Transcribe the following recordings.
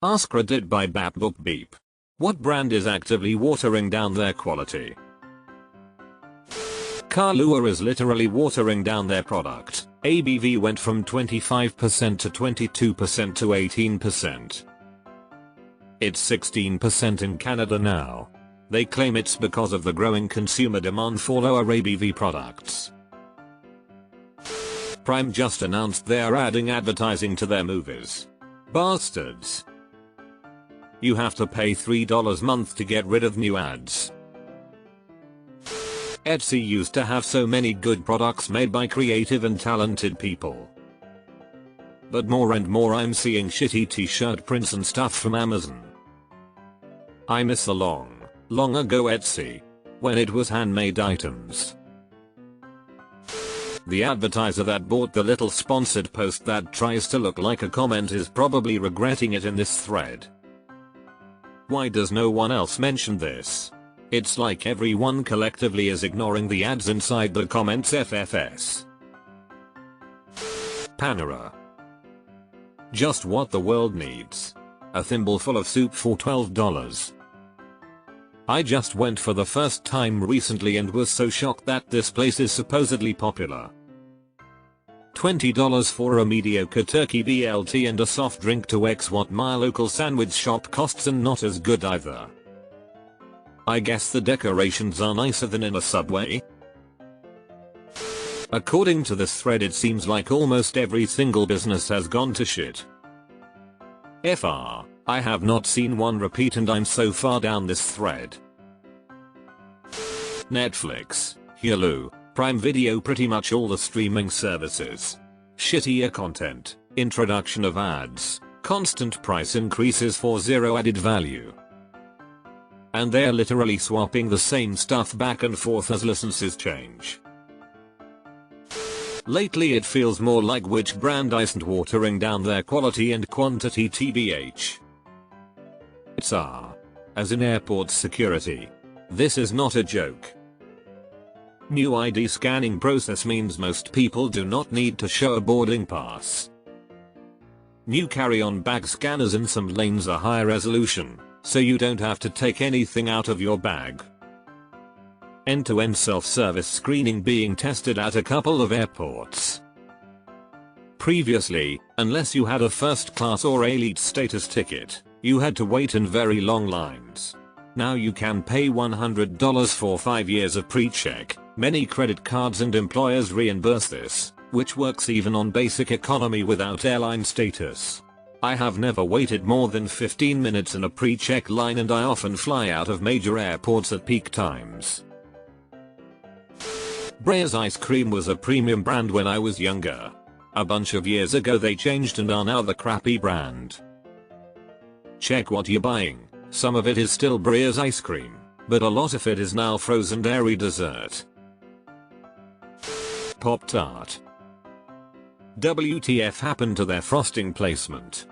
AskReddit by BapBookBeep. What brand is actively watering down their quality? Kahlua is literally watering down their product. ABV went from 25% to 22% to 18%. It's 16% in Canada now. They claim it's because of the growing consumer demand for lower ABV products. Prime just announced they're adding advertising to their movies. Bastards. You have to pay $3 a month to get rid of new ads. Etsy used to have so many good products made by creative and talented people. But more and more I'm seeing shitty t-shirt prints and stuff from Amazon. I miss the long ago Etsy, when it was handmade items. The advertiser that bought the little sponsored post that tries to look like a comment is probably regretting it in this thread. Why does no one else mention this? It's like everyone collectively is ignoring the ads inside the comments FFS. Panera. Just what the world needs. A thimbleful of soup for $12. I just went for the first time recently and was so shocked that this place is supposedly popular. $20 for a mediocre turkey BLT and a soft drink to X what my local sandwich shop costs, and not as good either. I guess the decorations are nicer than in a Subway. According to this thread, it seems like almost every single business has gone to shit. I have not seen one repeat and I'm so far down this thread. Netflix, Hulu, Prime Video, pretty much all the streaming services. Shittier content, introduction of ads, constant price increases for zero added value. And they're literally swapping the same stuff back and forth as licenses change. Lately it feels more like which brand isn't watering down their quality and quantity tbh. It's as in airport security. This is not a joke. New ID scanning process means most people do not need to show a boarding pass. New carry-on bag scanners in some lanes are higher resolution, so you don't have to take anything out of your bag. End-to-end self-service screening being tested at a couple of airports. Previously, unless you had a first class or elite status ticket, you had to wait in very long lines. Now you can pay $100 for 5 years of pre-check. Many credit cards and employers reimburse this, which works even on basic economy without airline status. I have never waited more than 15 minutes in a pre-check line, and I often fly out of major airports at peak times. Breyers ice cream was a premium brand when I was younger. A bunch of years ago they changed and are now the crappy brand. Check what you're buying. Some of it is still Breyers ice cream, but a lot of it is now frozen dairy dessert. Pop-Tart. WTF happened to their frosting placement?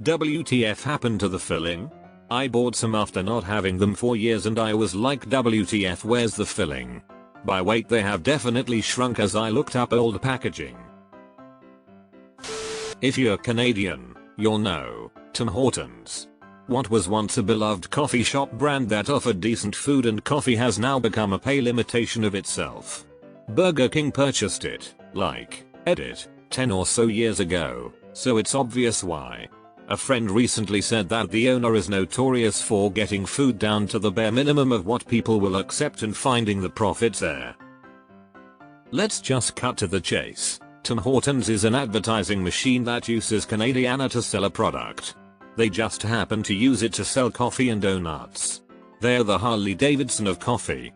WTF happened to the filling? I bought some after not having them for years and I was like, WTF, where's the filling? By weight they have definitely shrunk as I looked up old packaging. If you're Canadian, you'll know Tim Hortons. What was once a beloved coffee shop brand that offered decent food and coffee has now become a pale imitation of itself. Burger King purchased it, edit, 10 or so years ago, so it's obvious why. A friend recently said that the owner is notorious for getting food down to the bare minimum of what people will accept and finding the profits there. Let's just cut to the chase. Tim Hortons is an advertising machine that uses Canadiana to sell a product. They just happen to use it to sell coffee and donuts. They're the Harley Davidson of coffee.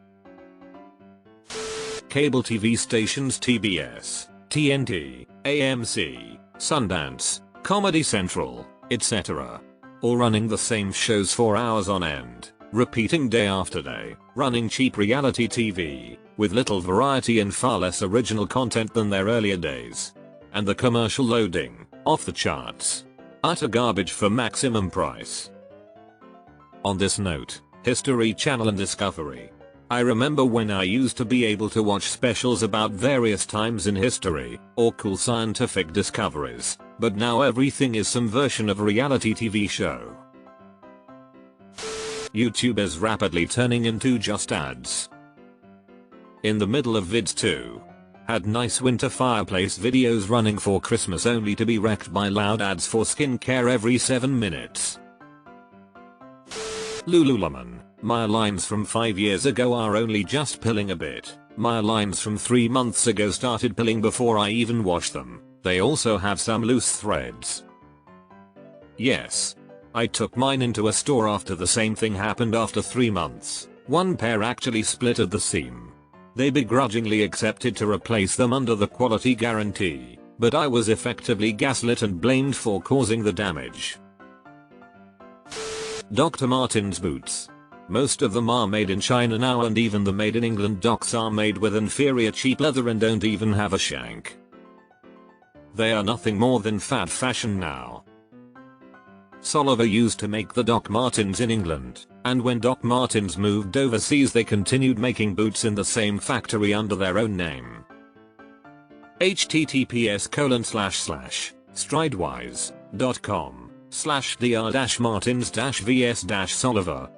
Cable TV stations TBS, TNT, AMC, Sundance, Comedy Central, etc. All running the same shows for hours on end, repeating day after day, running cheap reality TV, with little variety and far less original content than their earlier days. And the commercial loading, off the charts. Utter garbage for maximum price. On this note, History Channel and Discovery. I remember when I used to be able to watch specials about various times in history, or cool scientific discoveries. But now everything is some version of a reality TV show. YouTube is rapidly turning into just ads. In the middle of vids too. Had nice winter fireplace videos running for Christmas only to be wrecked by loud ads for skincare every 7 minutes. Lululemon. My lines from 5 years ago are only just pilling a bit. My lines from 3 months ago started pilling before I even washed them. They also have some loose threads. Yes. I took mine into a store after the same thing happened after 3 months. One pair actually split at the seam. They begrudgingly accepted to replace them under the quality guarantee, but I was effectively gaslit and blamed for causing the damage. Dr. Martens boots. Most of them are made in China now, and even the made in England docs are made with inferior cheap leather and don't even have a shank. They are nothing more than fad fashion now. Soliver used to make the Doc Martens in England, and when Doc Martens moved overseas they continued making boots in the same factory under their own name. https://stridewise.com/dr-martens-vs-soliver/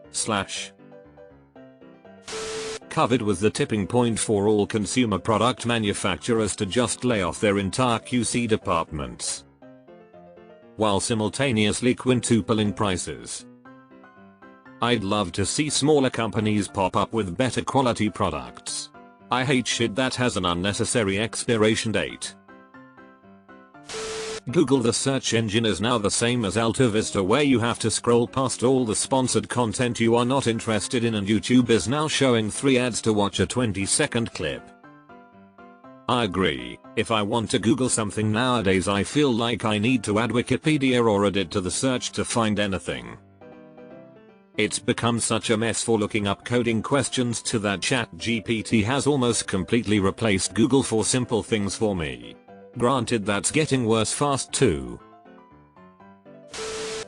COVID was the tipping point for all consumer product manufacturers to just lay off their entire QC departments, while simultaneously quintupling prices. I'd love to see smaller companies pop up with better quality products. I hate shit that has an unnecessary expiration date. Google, the search engine, is now the same as Alta Vista, where you have to scroll past all the sponsored content you are not interested in, and YouTube is now showing 3 ads to watch a 20-second clip. I agree. If I want to Google something nowadays, I feel like I need to add Wikipedia or Reddit to the search to find anything. It's become such a mess for looking up coding questions to that ChatGPT has almost completely replaced Google for simple things for me. Granted, that's getting worse fast too.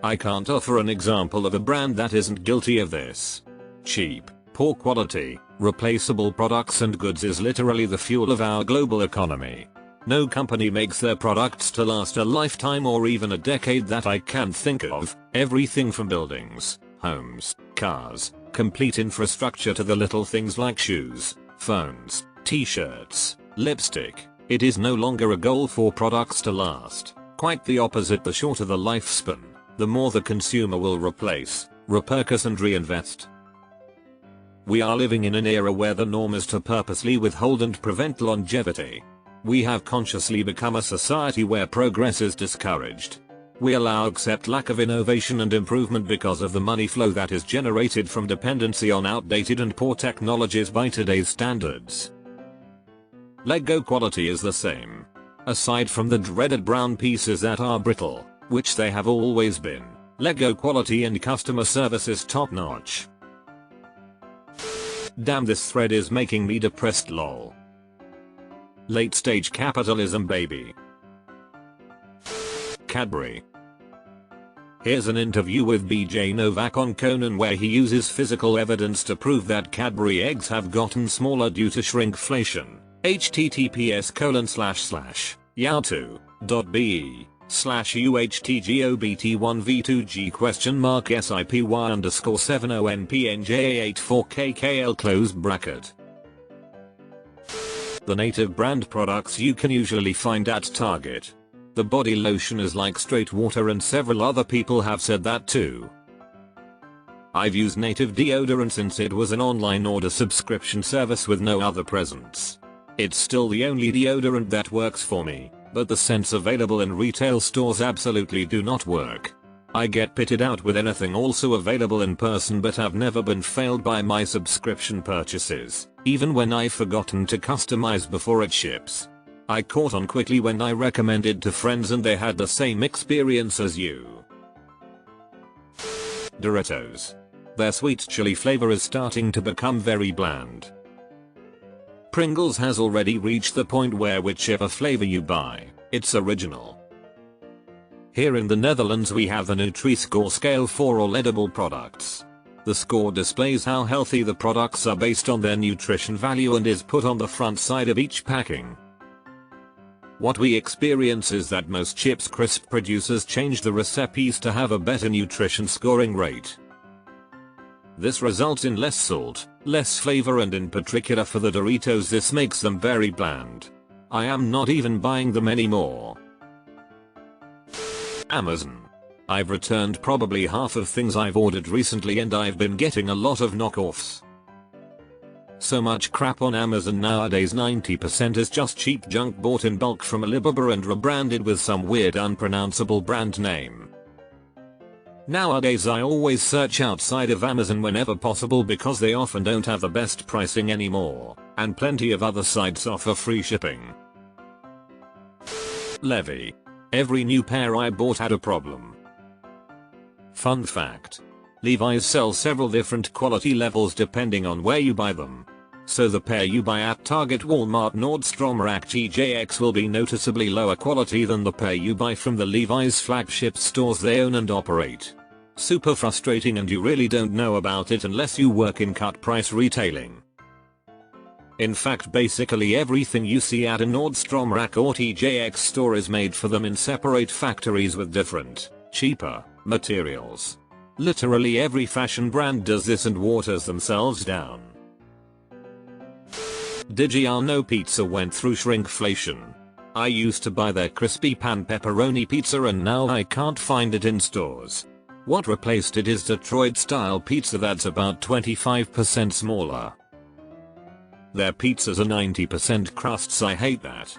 I can't offer an example of a brand that isn't guilty of this. Cheap, poor quality, replaceable products and goods is literally the fuel of our global economy. No company makes their products to last a lifetime or even a decade that I can think of. Everything from buildings, homes, cars, complete infrastructure to the little things like shoes, phones, t-shirts, lipstick. It is no longer a goal for products to last. Quite the opposite. The shorter the lifespan, the more the consumer will replace, repurchase and reinvest. We are living in an era where the norm is to purposely withhold and prevent longevity. We have consciously become a society where progress is discouraged. We allow accept lack of innovation and improvement because of the money flow that is generated from dependency on outdated and poor technologies by today's standards. Lego quality is the same. Aside from the dreaded brown pieces that are brittle, which they have always been, Lego quality and customer service is top notch. Damn, this thread is making me depressed, lol. Late stage capitalism, baby. Cadbury. Here's an interview with BJ Novak on Conan where he uses physical evidence to prove that Cadbury eggs have gotten smaller due to shrinkflation. https://yahoo.be/UHTGOBT1V2G?SIPY_SIPY_70NPNJA84KKL. The native brand products you can usually find at Target. The body lotion is like straight water, and several other people have said that too. I've used native deodorant since it was an online order subscription service with no other presents. It's still the only deodorant that works for me, but the scents available in retail stores absolutely do not work. I get pitted out with anything also available in person, but have never been failed by my subscription purchases, even when I've forgotten to customize before it ships. I caught on quickly when I recommended to friends and they had the same experience as you. Doritos. Their sweet chili flavor is starting to become very bland. Pringles has already reached the point where whichever flavor you buy, it's original. Here in the Netherlands we have the Nutri-Score scale for all edible products. The score displays how healthy the products are based on their nutrition value and is put on the front side of each packing. What we experience is that most chips crisp producers change the recipes to have a better nutrition scoring rate. This results in less salt, less flavor, and in particular for the Doritos this makes them very bland. I am not even buying them anymore. Amazon. I've returned probably half of things I've ordered recently and I've been getting a lot of knockoffs. So much crap on Amazon nowadays, 90% is just cheap junk bought in bulk from Alibaba and rebranded with some weird unpronounceable brand name. Nowadays I always search outside of Amazon whenever possible because they often don't have the best pricing anymore, and plenty of other sites offer free shipping. Levy. Every new pair I bought had a problem. Fun fact. Levi's sells several different quality levels depending on where you buy them. So the pair you buy at Target, Walmart, Nordstrom or TJX will be noticeably lower quality than the pair you buy from the Levi's flagship stores they own and operate. Super frustrating, and you really don't know about it unless you work in cut price retailing. In fact, basically everything you see at a Nordstrom Rack or TJX store is made for them in separate factories with different, cheaper materials. Literally every fashion brand does this and waters themselves down. Did you know pizza went through shrinkflation? I used to buy their crispy pan pepperoni pizza and now I can't find it in stores. What replaced it is Detroit style pizza that's about 25% smaller. Their pizzas are 90% crusts, I hate that.